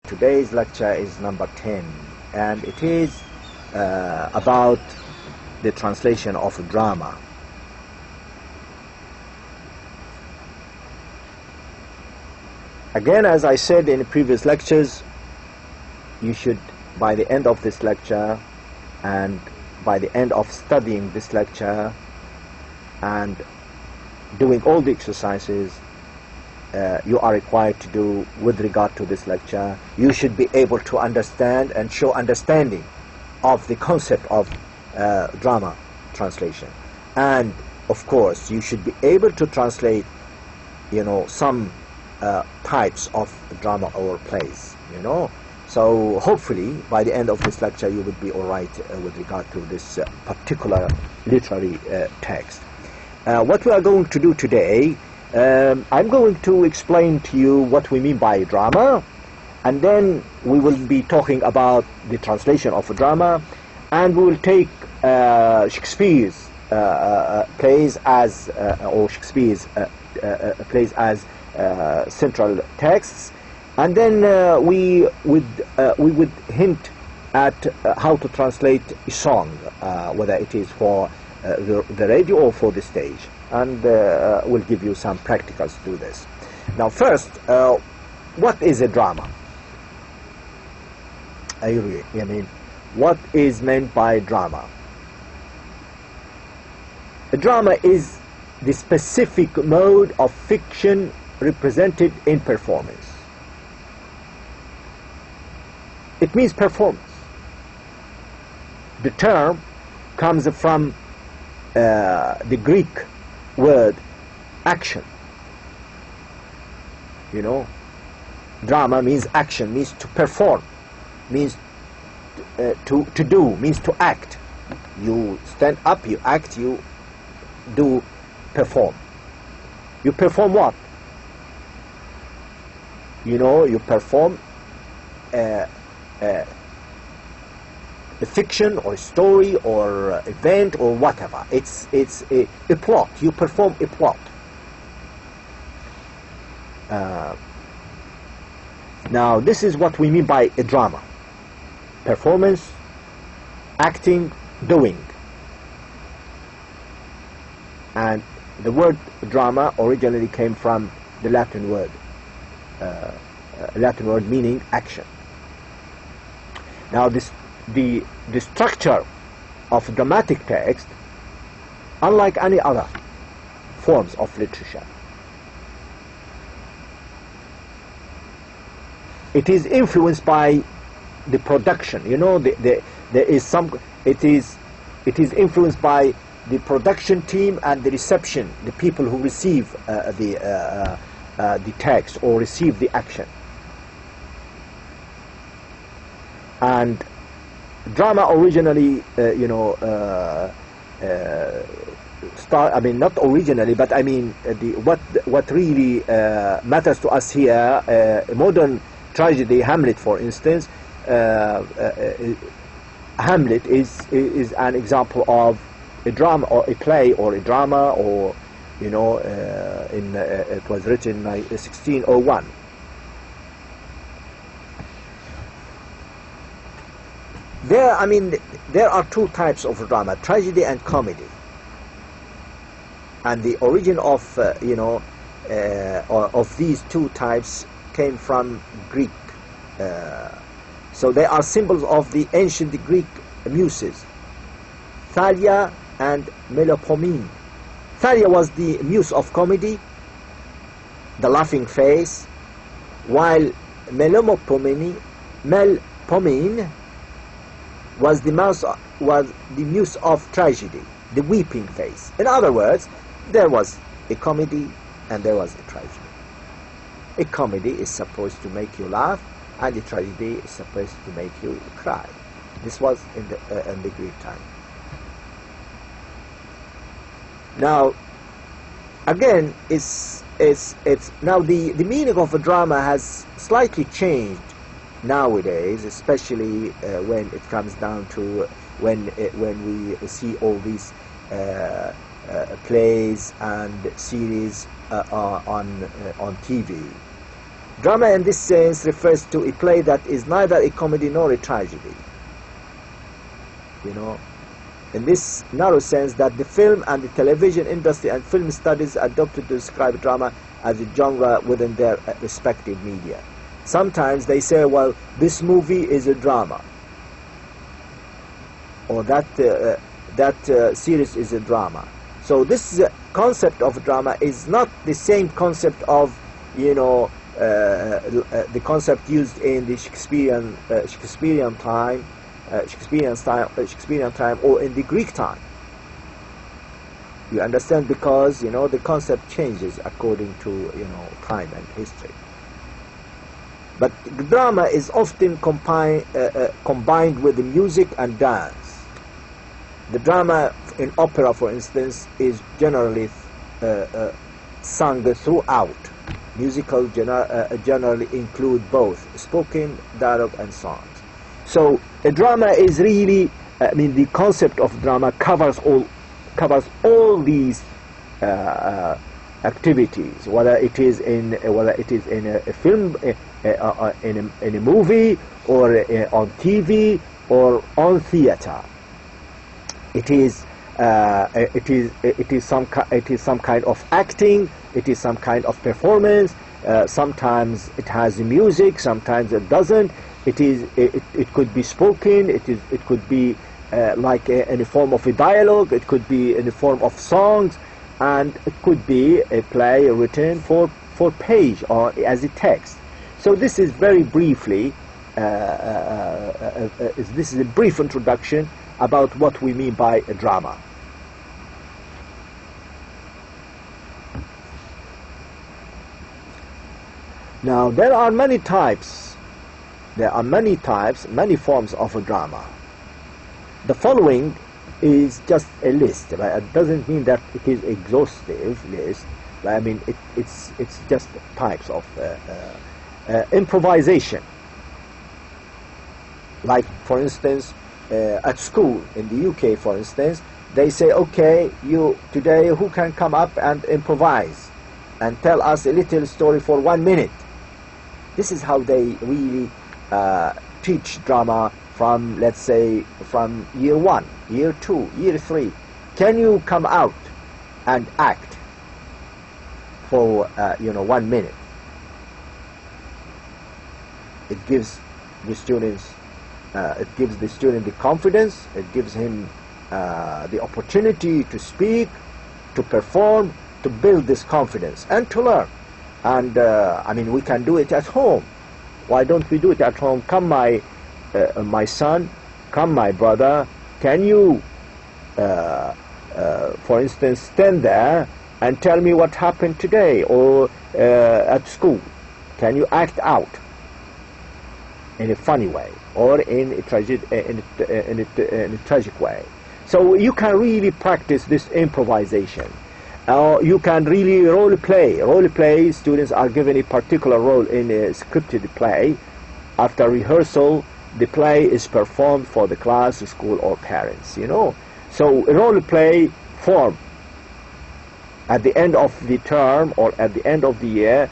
Today's lecture is number 10, and it is about the translation of drama. Again, as I said in previous lectures, you should, by the end of this lecture and by the end of studying this lecture and doing all the exercises you are required to do with regard to this lecture, you should be able to understand and show understanding of the concept of drama translation. And of course you should be able to translate, some types of drama or plays, so hopefully by the end of this lecture you would be all right with regard to this particular literary text. What we are going to do today, I'm going to explain to you what we mean by drama, and then we will be talking about the translation of a drama, and we will take Shakespeare's plays as or Shakespeare's plays as central texts, and then we would hint at how to translate a song, whether it is for the radio or for the stage, and we'll give you some practicals to do this. Now first, what is a drama? What is meant by drama? A drama is the specific mode of fiction represented in performance. It means performance. The term comes from the Greek word action. Drama means action, means to perform, means to do, means to act. You stand up, you act, you do, perform. You perform what? You perform a fiction or a story or event or whatever. It's a plot. You perform a plot. Now this is what we mean by a drama: performance, acting, doing. And the word drama originally came from the Latin word meaning action. Now the structure of dramatic text, unlike any other forms of literature, it is influenced by the production. There is some. It is influenced by the production team and the reception, the people who receive the text or receive the action. And drama originally, not originally, but what really matters to us here, modern tragedy, Hamlet, for instance. Hamlet is an example of a drama or a play or a drama, or it was written in 1601. There are two types of drama: tragedy and comedy. And the origin of of these two types came from Greek. So they are symbols of the ancient Greek muses, Thalia and Melpomene. Thalia was the muse of comedy, the laughing face, while Melpomene was the muse of tragedy, the weeping face. In other words, there was a comedy and there was a tragedy. A comedy is supposed to make you laugh, and a tragedy is supposed to make you cry. This was in the Greek time. Now, again, it's now the meaning of a drama has slightly changed nowadays, especially when it comes down to when we see all these plays and series on TV. Drama in this sense refers to a play that is neither a comedy nor a tragedy. You know, in this narrow sense that the film and the television industry and film studies adopted to describe drama as a genre within their respective media. Sometimes they say, well, this movie is a drama, or that series is a drama. So this concept of drama is not the same concept of, you know, the concept used in the Shakespearean time, or in the Greek time. You understand? Because, you know, the concept changes according to, you know, time and history. But drama is often combined with the music and dance. The drama in opera, for instance, is generally sung throughout. Musical generally include both spoken dialogue and songs. So a drama is really, I mean, the concept of drama covers all these activities, whether it is in a film, in a movie, or on TV, or on theater. It is some kind of acting. It is some kind of performance. Sometimes it has music. Sometimes it doesn't. It could be spoken. It could be like in the form of a dialogue. It could be in the form of songs, and it could be a play written for page or as a text. So this is very briefly. This is a brief introduction about what we mean by a drama. Now there are many types. Many forms of a drama. The following is just a list. Right? It doesn't mean that it is exhaustive list. Right? I mean, it's just types of improvisation. Like, for instance, at school in the UK, for instance, they say, okay, today who can come up and improvise and tell us a little story for 1 minute. This is how they really teach drama from, let's say, from year 1, year 2, year 3. Can you come out and act for 1 minute? It gives the students the confidence. It gives him the opportunity to speak, to perform, to build this confidence and to learn. And I mean, we can do it at home. Why don't we do it at home? Come, my son, come, my brother, can you, for instance, stand there and tell me what happened today or at school? Can you act out in a funny way or in a tragic way? So you can really practice this improvisation. You can really role play. Role play, students are given a particular role in a scripted play. After rehearsal, the play is performed for the class, school, or parents. So role play form. At the end of the term or at the end of the year,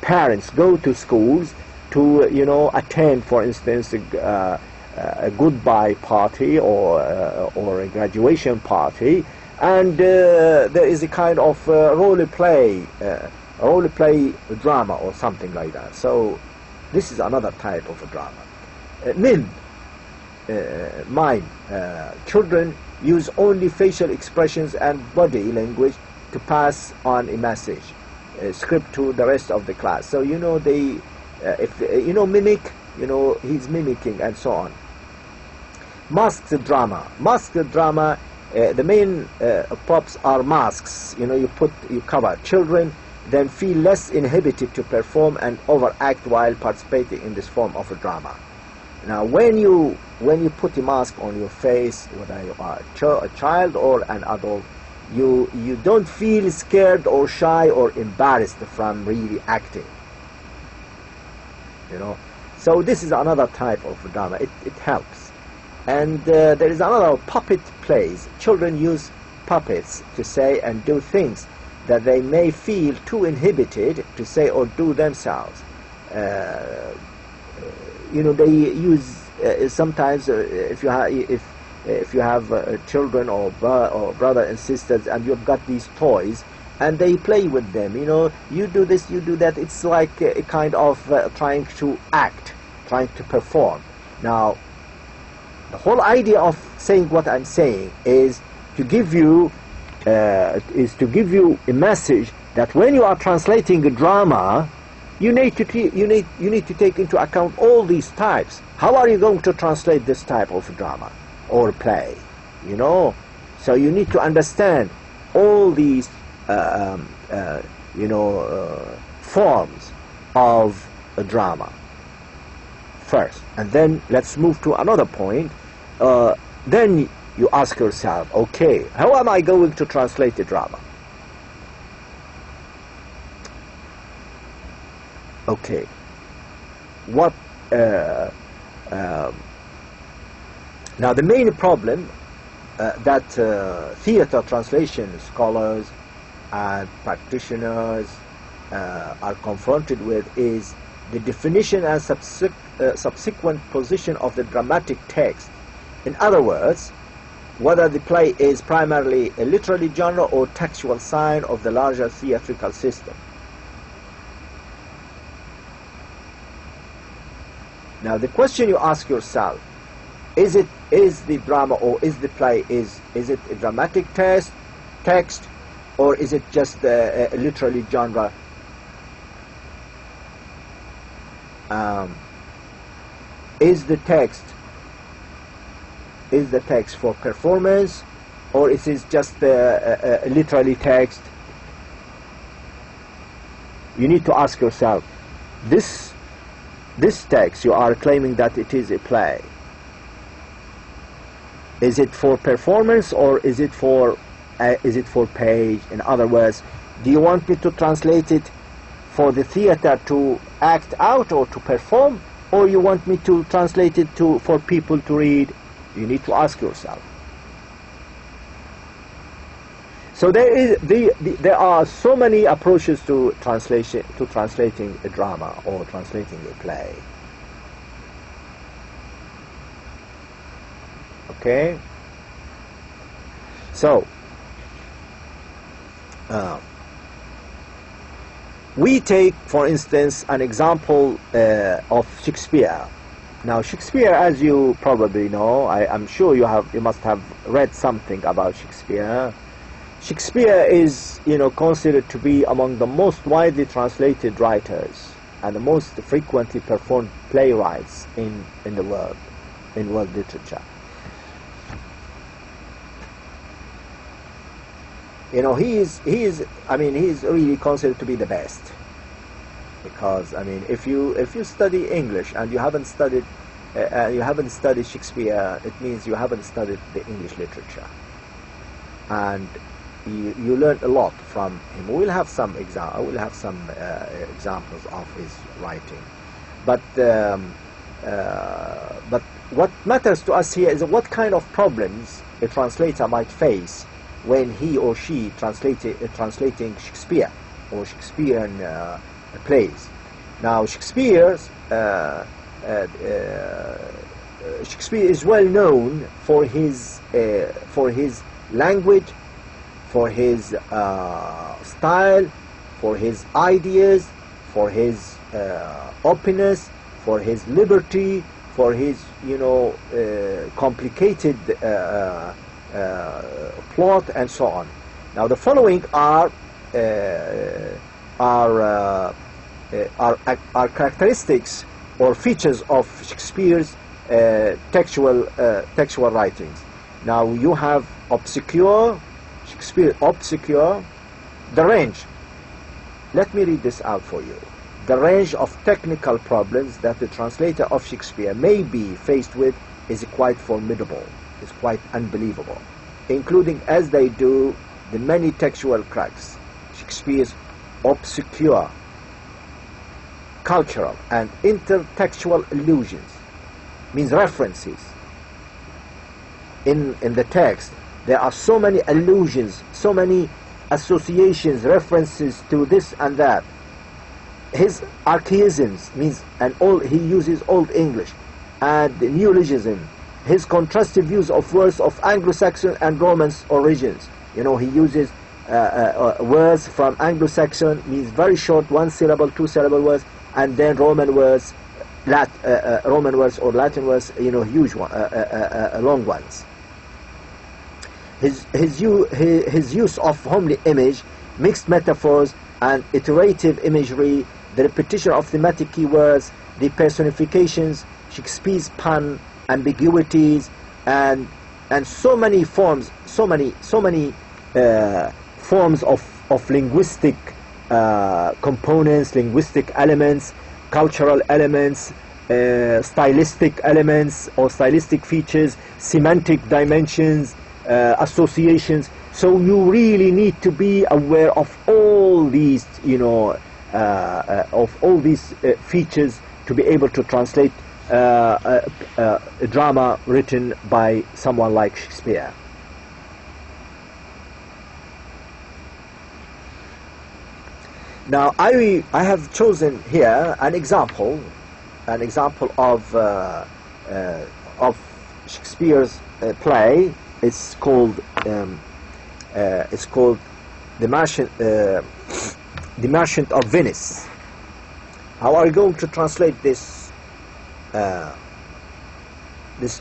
parents go to schools to attend, for instance, a goodbye party or a graduation party. And there is a kind of role play drama or something like that. So this is another type of a drama. Children use only facial expressions and body language to pass on a message, script to the rest of the class. So they, mimic, he's mimicking and so on. Masked drama. The main props are masks. You cover. Children then feel less inhibited to perform and overact while participating in this form of a drama. Now, when you put a mask on your face, whether you are a child or an adult, you don't feel scared or shy or embarrassed from really acting. So this is another type of drama. It helps. And there is another puppet plays. Children use puppets to say and do things that they may feel too inhibited to say or do themselves. you know, they use sometimes if you have children or brother and sisters, and you've got these toys, and they play with them. You know, you do this, you do that. It's like a kind of trying to act, trying to perform. Now, the whole idea of saying what I'm saying is to give you a message that when you are translating a drama, you need to take into account all these types. How are you going to translate this type of drama or play? You know, so you need to understand all these forms of a drama first, and then let's move to another point. Then you ask yourself, okay, how am I going to translate the drama? Okay, what now the main problem that theater translation scholars and practitioners are confronted with is the definition and subsequent position of the dramatic text. In other words, whether the play is primarily a literary genre or textual sign of the larger theatrical system. Now the question you ask yourself, is the drama or is the play, is it a dramatic text, or is it just a literary genre? Is the text for performance, or is it just a literary text? You need to ask yourself, this text you are claiming that it is a play, is it for performance or is it for page? In other words, do you want me to translate it for the theater to act out or to perform, or you want me to translate it for people to read? You need to ask yourself. So there are so many approaches to translating a drama or translating a play. Okay. So we take, for instance, an example of Shakespeare. Now, Shakespeare, as you probably know, I'm sure you must have read something about Shakespeare. Shakespeare is, considered to be among the most widely translated writers and the most frequently performed playwrights in the world, in world literature. He is really considered to be the best, because if you study English and you haven't studied Shakespeare, it means you haven't studied the English literature, and you learn a lot from him. We'll have some examples of his writing, but what matters to us here is what kind of problems a translator might face when he or she translating Shakespeare or Shakespearean plays. Now, Shakespeare is well known for his language, for his style, for his ideas, for his openness, for his liberty, for his complicated plot, and so on. Now, the following are characteristics or features of Shakespeare's textual writings. Now, you have obscure, Shakespeare obscure, the range. Let me read this out for you. The range of technical problems that the translator of Shakespeare may be faced with is quite formidable, is quite unbelievable, including, as they do, the many textual cracks, Shakespeare's obscure, cultural and intertextual allusions, means references. In the text, there are so many allusions, so many associations, references to this and that. his archaisms means he uses Old English and neologism. His contrastive views of words of Anglo-Saxon and Romance origins. He uses words from Anglo-Saxon, means very short, one syllable, two syllable words, and then Roman words, Roman words or Latin words, huge one, long ones. His use of homely image, mixed metaphors, and iterative imagery, the repetition of thematic keywords, the personifications, Shakespeare's pun, ambiguities, and so many forms, so many forms of linguistic components, linguistic elements, cultural elements, stylistic elements or stylistic features, semantic dimensions, associations. So you really need to be aware of all these, features to be able to translate a drama written by someone like Shakespeare. Now I have chosen here an example of Shakespeare's play. It's called The Merchant of Venice. How are you going to translate this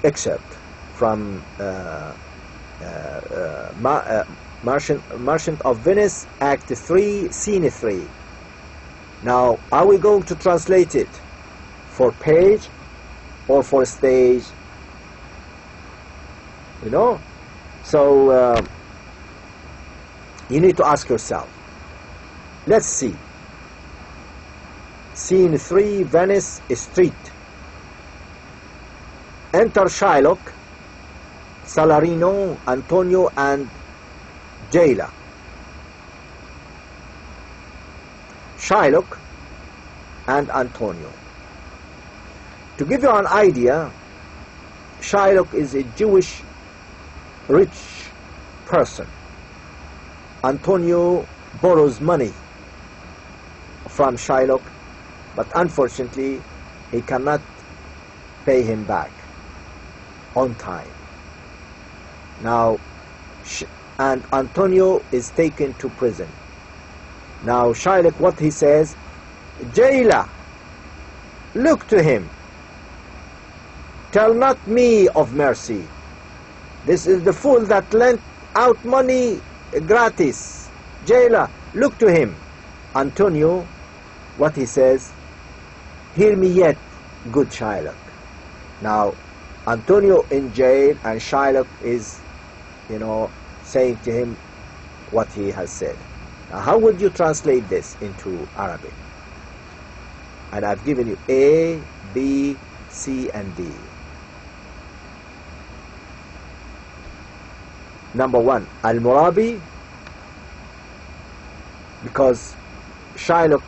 excerpt from Merchant of Venice, Act 3, Scene 3? Now, are we going to translate it for page or for stage? So you need to ask yourself. Let's see. Scene 3, Venice Street. Enter Shylock, Salarino, Antonio, and Jailer. Shylock and Antonio. To give you an idea, Shylock is a Jewish rich person. Antonio borrows money from Shylock, but unfortunately he cannot pay him back on time. Now, and Antonio is taken to prison. Now Shylock, what he says, Jailer, look to him, tell not me of mercy. This is the fool that lent out money gratis. Jailer, look to him. Antonio, what he says, hear me yet, good Shylock. Now Antonio in jail, and Shylock is, saying to him what he has said. Now, how would you translate this into Arabic? And I've given you A, B, C, and D. Number one, Al-Murabi, because Shylock,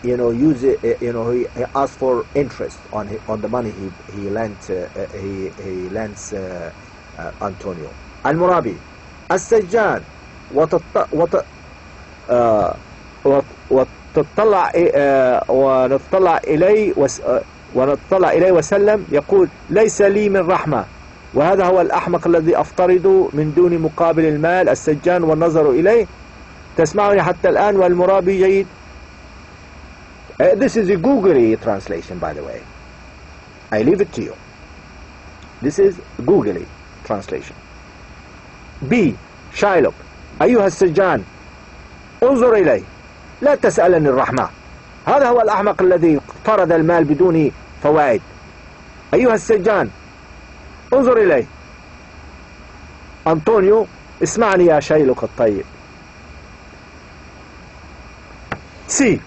he asked for interest on the money he lent Antonio. Al-Murabi, As-Sajjan, ونطلع إليه وسلم يقول ليس لي من رحمة، وهذا هو الأحمق الذي أفترض من دون مقابل المال. السجان والنظر إليه. تسمعني حتى الآن والمرابي جيد. This is a googly translation, by the way. I leave it to you. This is googly translation. B. Shylock, أيها السجان انظر إلي لا تسألني الرحمة، هذا هو الأحمق الذي اقترض المال بدون فوائد. أيها السجان انظر إلي. أنطونيو، اسمعني يا شايلوك الطيب. سي.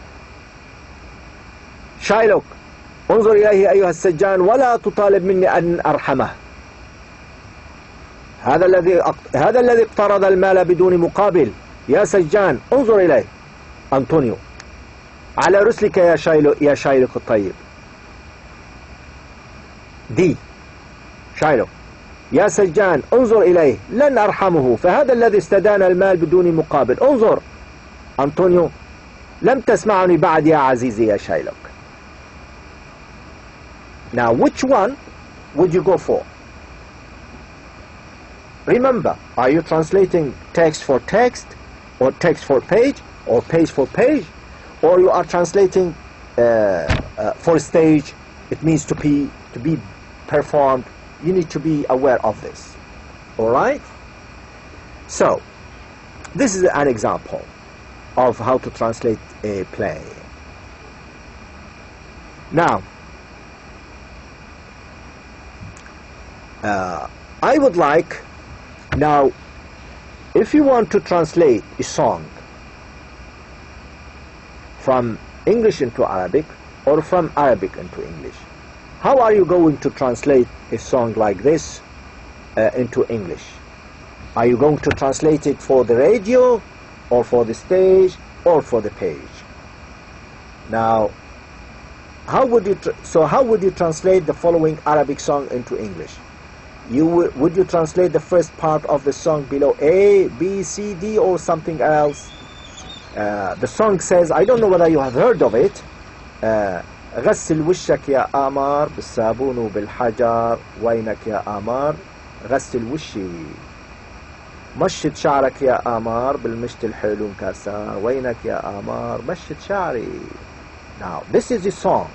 شايلوك، انظر إليه أيها السجان ولا تطالب مني أن أرحمه، هذا الذي اقترض المال بدون مقابل. يا سجان انظر إليه. أنطونيو، على رسلك يا شايلوك الطيب. دي. شايلوك، يا سجان انظر إليه لن أرحمه، فهذا الذي استدان المال بدون مقابل. انظر. أنطونيو، لم تسمعني بعد يا عزيزي يا شايلوك. Now which one would you go for? Remember, are you translating text for text, or text for page, or page for page, or you are translating for stage? It means to be performed. You need to be aware of this. All right? So this is an example of how to translate a play. Now I would like, now if you want to translate a song from English into Arabic or from Arabic into English, how are you going to translate a song like this into English? Are you going to translate it for the radio, or for the stage, or for the page? Now, how would you translate the following Arabic song into English? Would you translate the first part of the song below A, B, C, D, or something else? The song says, I don't know whether you have heard of it. غسل وشك يا قمر بالصابون وبالحجر وينك يا قمر غسل وشي مشط شعرك يا قمر بالمشط الحلو مكسر وينك يا قمر مشط شعري. Now this is the song.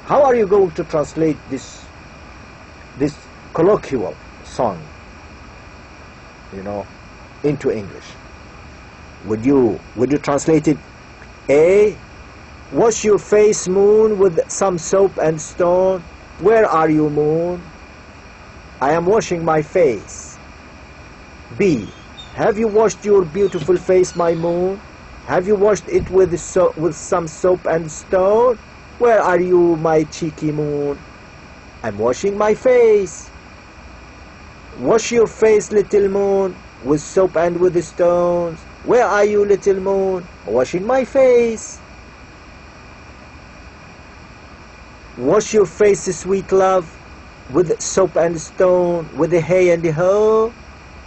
How are you going to translate this colloquial song, into English? Would you translate it? A, wash your face, moon, with some soap and stone. Where are you, moon? I am washing my face. B, have you washed your beautiful face, my moon? Have you washed it with some soap and stone? Where are you, my cheeky moon? I'm washing my face. Wash your face, little moon, with soap and with the stones. Where are you, little moon? Washing my face. Wash your face, sweet love, with soap and stone, with the hay and the hoe.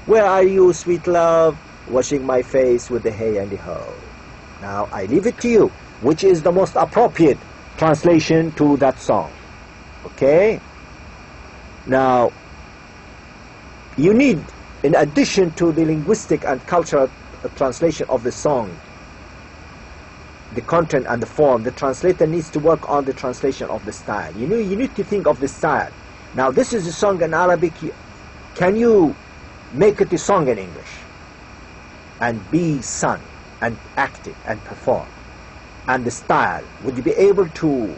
Where are you, sweet love? Washing my face with the hay and the hoe. Now I leave it to you, which is the most appropriate translation to that song. Okay? Now, you need, in addition to the linguistic and cultural translation of the song, the content and the form, the translator needs to work on the translation of the style. You need to think of the style. Now this is a song in Arabic. Can you make it a song in English and be sung and acted and performed? And the style, would you be able to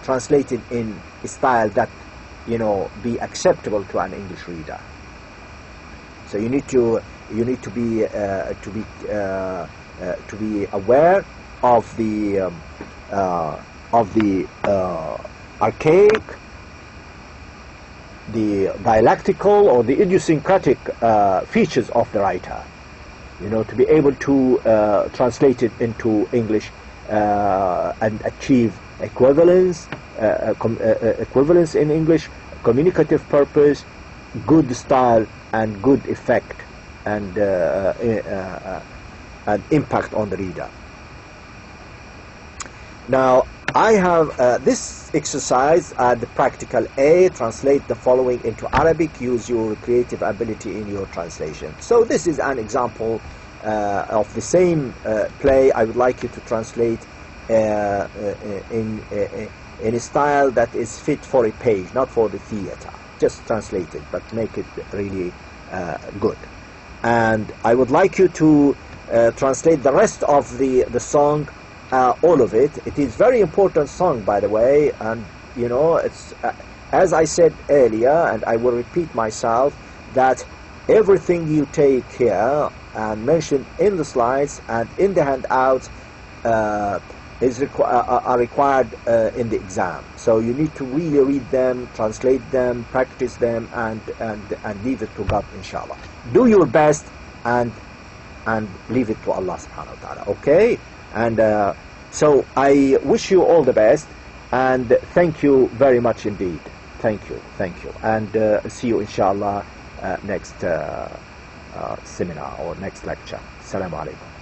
translate it in a style that be acceptable to an English reader? So you need to be aware of the archaic, the dialectical or the idiosyncratic features of the writer, to be able to translate it into English and achieve equivalence in English, communicative purpose, good style, and good effect and impact on the reader. Now I have this exercise at the practical A. Translate the following into Arabic. Use your creative ability in your translation. So this is an example of the same play. I would like you to translate in a style that is fit for a page, not for the theater. Just translate it, but make it really good. And I would like you to translate the rest of the song, all of it. It is very important song, by the way, and it's as I said earlier, and I will repeat myself, that everything you take here and mentioned in the slides and in the handouts are required in the exam. So you need to really read them, translate them, practice them, and leave it to God, inshallah. Do your best and leave it to Allah subhanahu wa ta'ala. Okay? And so I wish you all the best, and thank you very much indeed. Thank you, and see you inshallah next seminar or next lecture. Assalamu alaikum.